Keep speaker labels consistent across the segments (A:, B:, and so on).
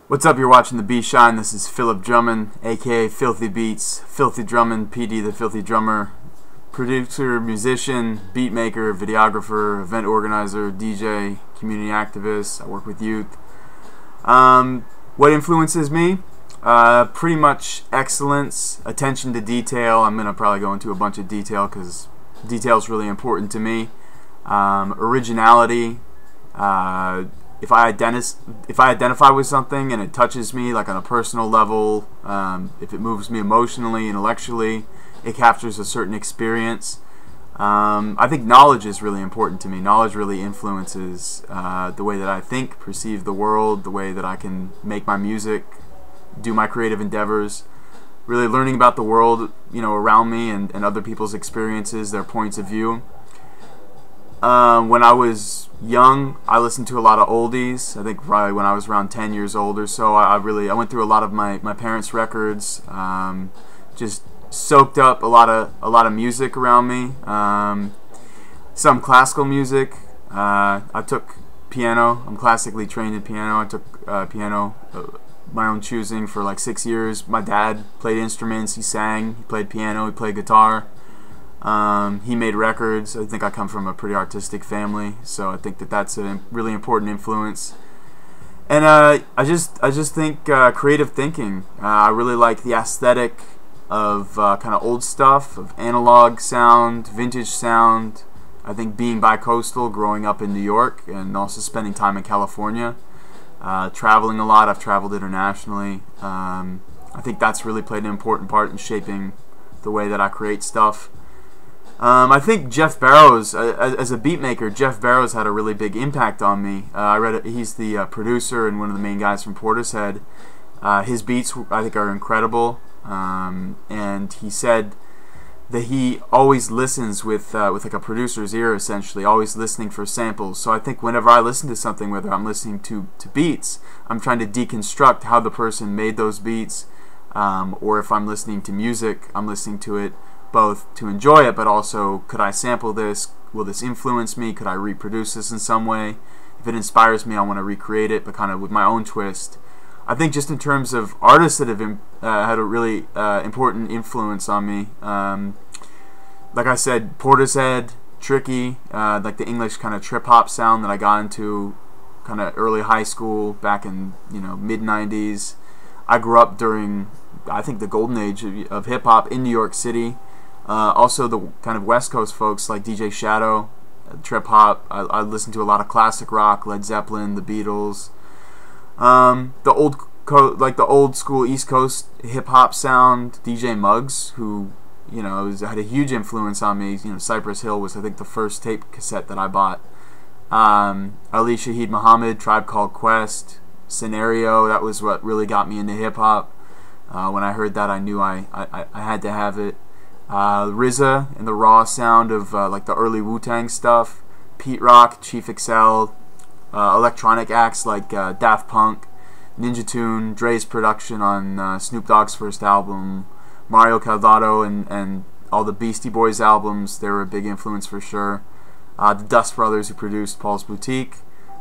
A: What's up? You're watching the beeshine. This is Phillip Drummond, aka Filthy Beats, Filthy Drummond, PD the Filthy Drummer, producer, musician, beat maker, videographer, event organizer, DJ, community activist. I work with youth. What influences me? Pretty much excellence, attention to detail. I'm gonna probably go into a bunch of detail because detail is really important to me. Originality. If I identify with something and it touches me, like on a personal level, if it moves me emotionally, intellectually, it captures a certain experience. I think knowledge is really important to me. Knowledge really influences the way that I think, perceive the world, the way that I can make my music, do my creative endeavors. Really learning about the world, around me and other people's experiences, their points of view. When I was young, I listened to a lot of oldies. I think probably when I was around 10 years old or so, I went through a lot of my parents' records. Just soaked up a lot of music around me. Some classical music. I took piano. I'm classically trained in piano. I took piano my own choosing for like 6 years. My dad played instruments. He sang. He played piano. He played guitar. He made records. I think I come from a pretty artistic family, so I think that that's a really important influence. And I just think creative thinking. I really like the aesthetic of kind of old stuff, of analog sound, vintage sound. I think being bi-coastal, growing up in New York, and also spending time in California, traveling a lot. I've traveled internationally. I think that's really played an important part in shaping the way that I create stuff. I think Jeff Barrows, as a beat maker, Jeff Barrows had a really big impact on me. He's the producer and one of the main guys from Portishead. His beats, I think, are incredible. And he said that he always listens with like a producer's ear, essentially, always listening for samples. So I think whenever I listen to something, whether I'm listening to beats, I'm trying to deconstruct how the person made those beats, or if I'm listening to music, I'm listening to it both to enjoy it, but also, could I sample this? Will this influence me? Could I reproduce this in some way? If it inspires me, I want to recreate it, but kind of with my own twist. I think just in terms of artists that have had a really important influence on me, like I said, Portishead, Tricky, like the English kind of trip-hop sound that I got into kind of early high school, back in mid-90s. I grew up during, I think, the golden age of hip-hop in New York City. Also the kind of West Coast folks like DJ Shadow, trip hop. I listened to a lot of classic rock, Led Zeppelin, the Beatles. The old school East Coast hip hop sound. DJ Muggs, who had a huge influence on me. Cypress Hill was, I think, the first tape cassette that I bought. Ali Shaheed Muhammad, Tribe Called Quest, Scenario. That was what really got me into hip hop. When I heard that, I knew I had to have it. RZA and the raw sound of like the early Wu-Tang stuff. Pete Rock, Chief Excel, electronic acts like Daft Punk, Ninja Tune, Dre's production on Snoop Dogg's first album, Mario Calvato and all the Beastie Boys albums. They were a big influence for sure. The Dust Brothers, who produced Paul's Boutique,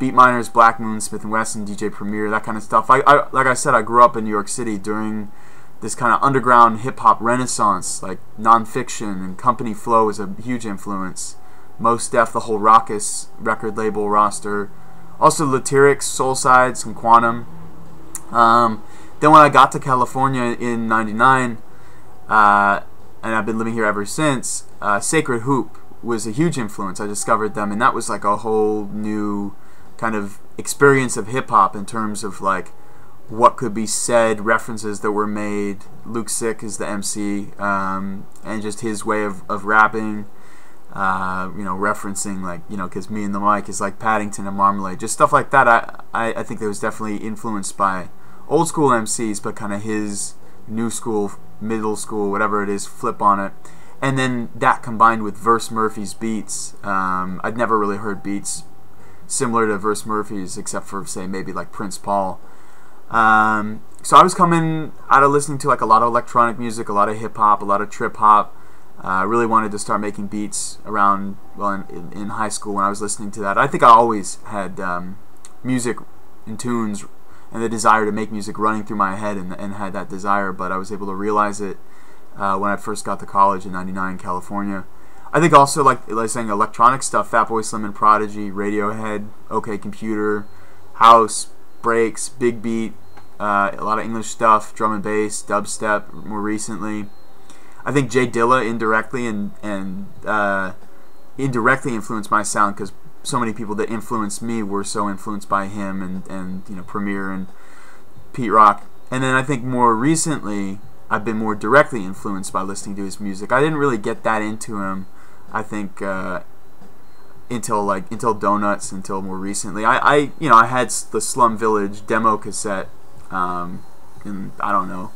A: Beat Miners, Black Moon, Smith & Wesson, DJ Premier, that kind of stuff. Like I said, I grew up in New York City during this kind of underground hip-hop renaissance. Like Nonfiction and Company Flow was a huge influence. Mos Def, the whole Raucous record label roster. Also Latyrix, Soulsides, and Quantum. Then when I got to California in '99, and I've been living here ever since, Sacred Hoop was a huge influence. I discovered them, and that was like a whole new kind of experience of hip-hop in terms of like what could be said, references that were made. Luke Sick is the MC, and just his way of rapping, referencing, like, because Me and the Mic is like Paddington and Marmalade, just stuff like that. I think that was definitely influenced by old school MCs, but kind of his new school, middle school, whatever it is, flip on it. And then that combined with Verse Murphy's beats. I'd never really heard beats similar to Verse Murphy's, except for, say, maybe like Prince Paul. So I was coming out of listening to like a lot of electronic music, a lot of hip hop, a lot of trip hop. I really wanted to start making beats around, well, in high school when I was listening to that. I think I always had music and tunes and the desire to make music running through my head, and had that desire, but I was able to realize it when I first got to college in '99 in California. I think also, like saying, electronic stuff, Fatboy Slim and Prodigy, Radiohead, OK Computer, house, breaks, big beat, a lot of English stuff, drum and bass, dubstep more recently. I think Jay Dilla indirectly indirectly influenced my sound, because so many people that influenced me were so influenced by him, and you know, Premier and Pete Rock. And then I think more recently I've been more directly influenced by listening to his music. I didn't really get that into him, I think, until Donuts, until more recently. I had the Slum Village demo cassette in, I don't know,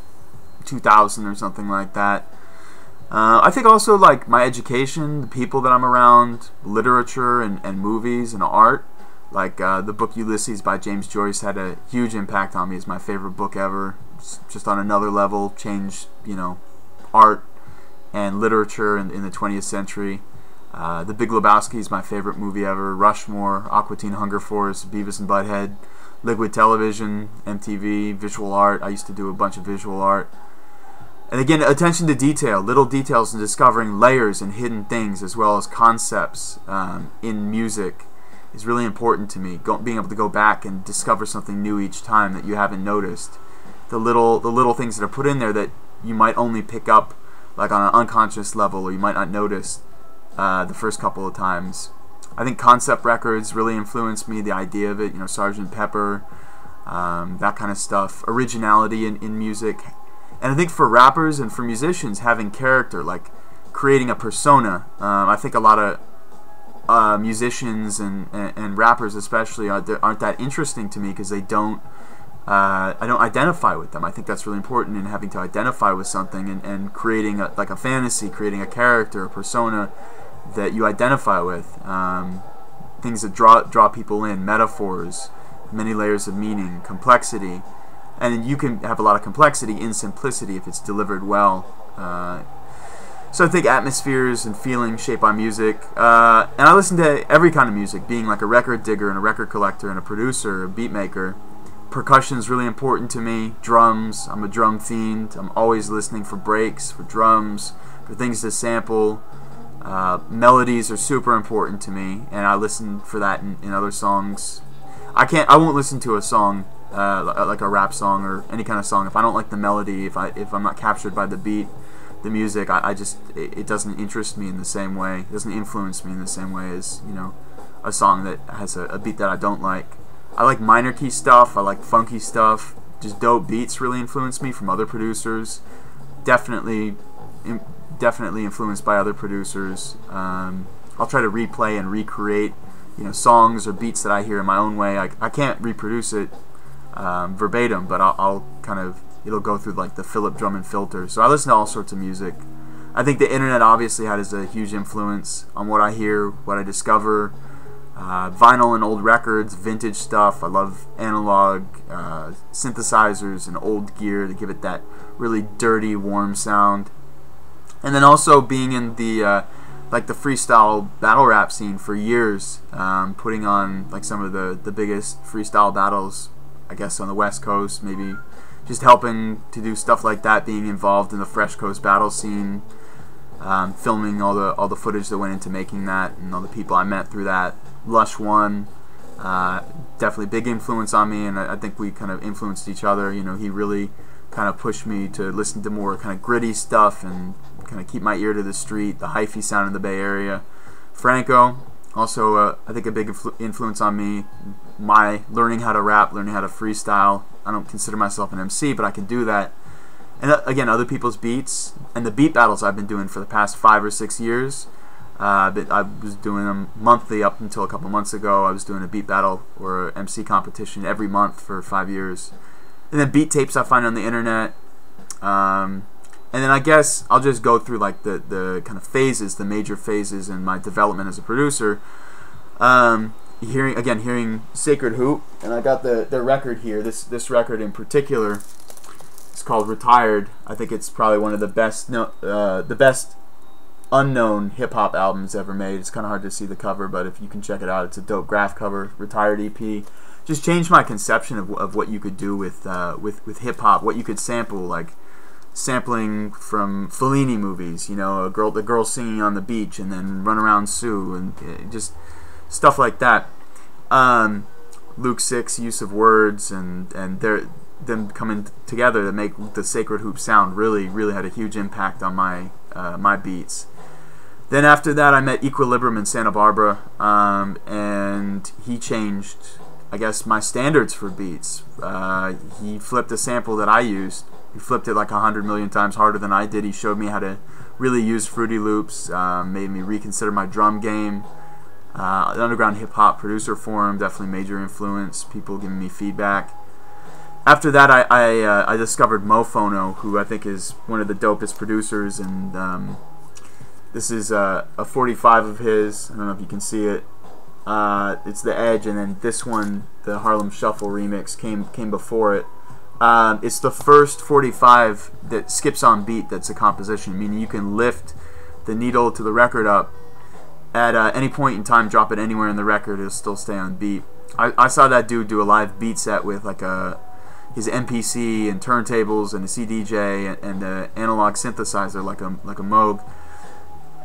A: 2000 or something like that. I think also, like, my education, the people that I'm around, literature and movies and art, like the book Ulysses by James Joyce had a huge impact on me. It's my favorite book ever. It's just on another level, changed, you know, art and literature in the 20th century. The Big Lebowski is my favorite movie ever. Rushmore, Aqua Teen Hunger Force, Beavis and Butthead, Liquid Television, MTV, visual art. I used to do a bunch of visual art. And again, attention to detail, little details, and discovering layers and hidden things, as well as concepts in music, is really important to me. Being able to go back and discover something new each time that you haven't noticed. The little things that are put in there that you might only pick up, like, on an unconscious level, or you might not notice the first couple of times. I think concept records really influenced me, the idea of it, you know, Sgt. Pepper, that kind of stuff. Originality in music. And I think for rappers and for musicians, having character, like creating a persona. I think a lot of musicians and rappers especially aren't that interesting to me, because I don't identify with them. I think that's really important in having to identify with something, and creating like a fantasy, creating a character, a persona that you identify with. Things that draw people in, metaphors, many layers of meaning, complexity. And you can have a lot of complexity in simplicity if it's delivered well. So I think atmospheres and feelings shape my music. And I listen to every kind of music, being like a record digger and a record collector and a producer, a beat maker. Percussion is really important to me. Drums, I'm a drum fiend. I'm always listening for breaks, for drums, for things to sample. Melodies are super important to me, and I listen for that in other songs. I won't listen to a song, like a rap song or any kind of song, if I don't like the melody, if I'm not captured by the beat, the music. It doesn't interest me in the same way. It doesn't influence me in the same way as, you know, a song that has a beat that I don't like. I like minor key stuff. I like funky stuff. Just dope beats really influence me from other producers. Definitely influenced by other producers. I'll try to replay and recreate, you know, songs or beats that I hear in my own way. I can't reproduce it verbatim, but I'll kind of, it'll go through like the Philip Drummond filter. So I listen to all sorts of music. I think the internet obviously has a huge influence on what I hear, what I discover. Vinyl and old records, vintage stuff. I love analog synthesizers and old gear to give it that really dirty, warm sound. And then also being in the like the freestyle battle rap scene for years, putting on like some of the biggest freestyle battles, I guess, on the West Coast, maybe just helping to do stuff like that, being involved in the Fresh Coast battle scene, filming all the footage that went into making that, and all the people I met through that. Lush One, definitely big influence on me, and I think we kind of influenced each other. You know, he really kind of pushed me to listen to more kind of gritty stuff and kind of keep my ear to the street, the hyphy sound in the Bay Area. Franco, also I think a big influence on me, my learning how to rap, learning how to freestyle. I don't consider myself an MC, but I can do that. And again, other people's beats and the beat battles I've been doing for the past 5 or 6 years. I was doing them monthly up until a couple months ago. I was doing a beat battle or MC competition every month for 5 years. And then beat tapes I find on the internet. And then I guess I'll just go through like the kind of phases, the major phases in my development as a producer. Hearing Sacred Hoop, and I got the record here. This record in particular, it's called Retired. I think it's probably one of the best unknown hip-hop albums ever made. It's kind of hard to see the cover, but if you can check it out, it's a dope graph cover. Retired EP. just changed my conception of what you could do with hip hop, what you could sample, like sampling from Fellini movies, you know, the girl singing on the beach and then Run Around Sue, and just stuff like that. Luke 6 use of words and them coming together to make the Sacred Hoop sound really had a huge impact on my my beats. Then after that, I met Equilibrium in Santa Barbara, and he changed, I guess, my standards for beats. He flipped a sample that I used. He flipped it like 100 million times harder than I did. He showed me how to really use Fruity Loops, made me reconsider my drum game. The Underground Hip Hop Producer Forum, definitely major influence, people giving me feedback. After that, I discovered Mofono, who I think is one of the dopest producers, and this is a 45 of his. I don't know if you can see it. It's the Edge, and then this one, the Harlem Shuffle remix, came before it. It's the first 45 that skips on beat that's a composition, meaning you can lift the needle to the record up at any point in time, drop it anywhere in the record, it'll still stay on beat. I saw that dude do a live beat set with like his MPC and turntables and a CDJ and an analog synthesizer like a Moog,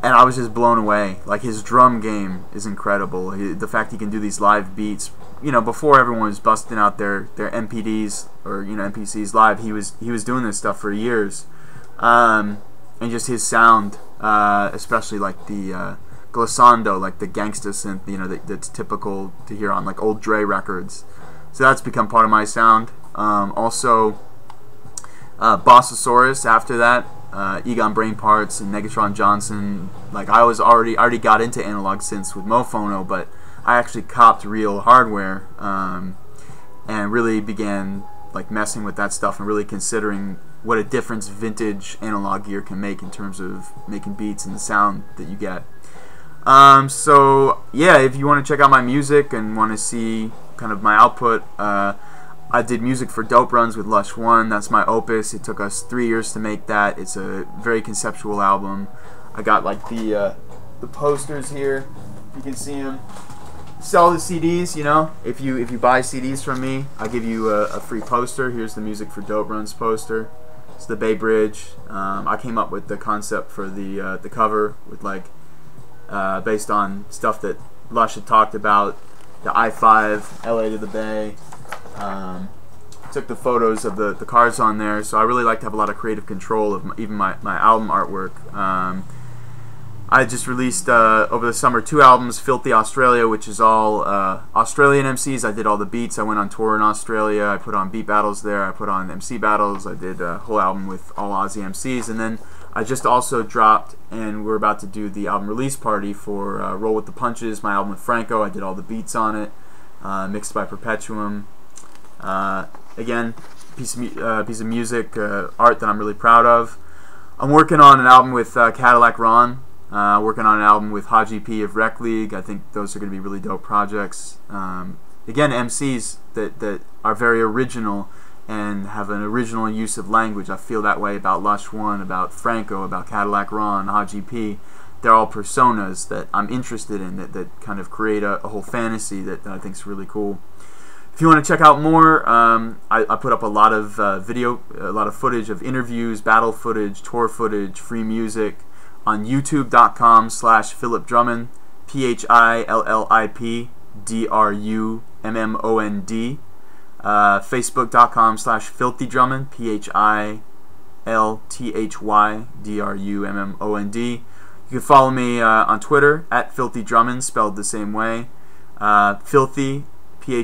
A: and I was just blown away. Like, his drum game is incredible. The fact he can do these live beats, you know, before everyone was busting out their MPDs or, you know, MPCs live, he was doing this stuff for years, and just his sound, especially like the glissando, like the gangsta synth, you know, that's typical to hear on like old Dre records. So that's become part of my sound. Also, Bossosaurus after that, Egon Brain Parts and Negatron Johnson. Like, I was already got into analog synths with Mofono, but I actually copped real hardware, and really began like messing with that stuff and really considering what a difference vintage analog gear can make in terms of making beats and the sound that you get. So yeah, if you want to check out my music and want to see kind of my output, I did music for Dope Runs with Lush One. That's my opus. It took us 3 years to make that. It's a very conceptual album. I got like the posters here. You can see them. Sell the CDs, you know. If you buy CDs from me, I give you a free poster. Here's the music for Dope Runs poster. It's the Bay Bridge. I came up with the concept for the cover with like based on stuff that Lush had talked about. The I-5, LA to the Bay. Took the photos of the cars on there, so I really like to have a lot of creative control of even my album artwork. I just released over the summer 2 albums, Filthy Australia, which is all Australian MCs. I did all the beats. I went on tour in Australia. I put on beat battles there. I put on MC battles. I did a whole album with all Aussie MCs, and then I just also dropped, and we're about to do the album release party for Roll With The Punches, my album with Franco. I did all the beats on it, mixed by Perpetuum. Again, piece of music, art that I'm really proud of. I'm working on an album with Cadillac Ron. Working on an album with Haji P of Rec League. I think those are going to be really dope projects. Again, MCs that are very original and have an original use of language. I feel that way about Lush One, about Franco, about Cadillac Ron, Haji P. They're all personas that I'm interested in, that kind of create a whole fantasy that I think is really cool. If you want to check out more, I put up a lot of video, a lot of footage of interviews, battle footage, tour footage, free music on youtube.com/phillipdrummond, phillipdrummond, facebook.com/filthydrummond, philthydrummond. You can follow me on Twitter @filthydrummond, spelled the same way. Filthy, philthy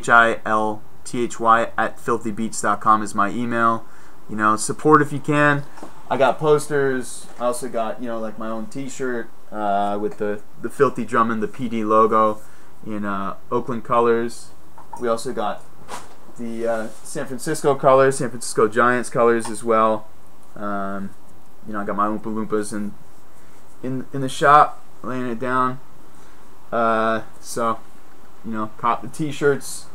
A: @filthybeats.com is my email. You know, support if you can. I got posters. I also got, you know, like my own T-shirt with the Filthy Drummond, the PD logo in Oakland colors. We also got the San Francisco colors, San Francisco Giants colors as well. You know, I got my Oompa Loompas in the shop, laying it down. So, you know, cop the T-shirts.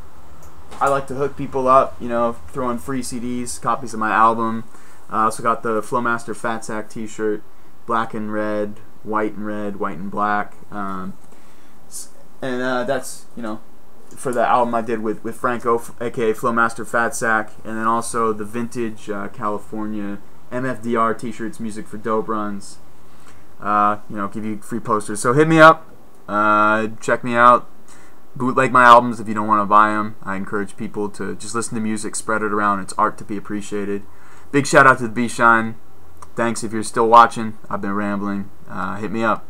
A: I like to hook people up, you know, throw in free CDs, copies of my album. I also got the Flowmaster Fat Sack T-shirt, black and red, white and red, white and black. And that's, you know, for the album I did with Franco, aka Flowmaster Fat Sack, and then also the vintage California MFDR t-shirts, music for dope runs. Give you free posters. So hit me up, check me out, bootleg my albums if you don't want to buy them. I encourage people to just listen to music, spread it around. It's art to be appreciated. Big shout out to the beeshine. Thanks if you're still watching. I've been rambling. Hit me up.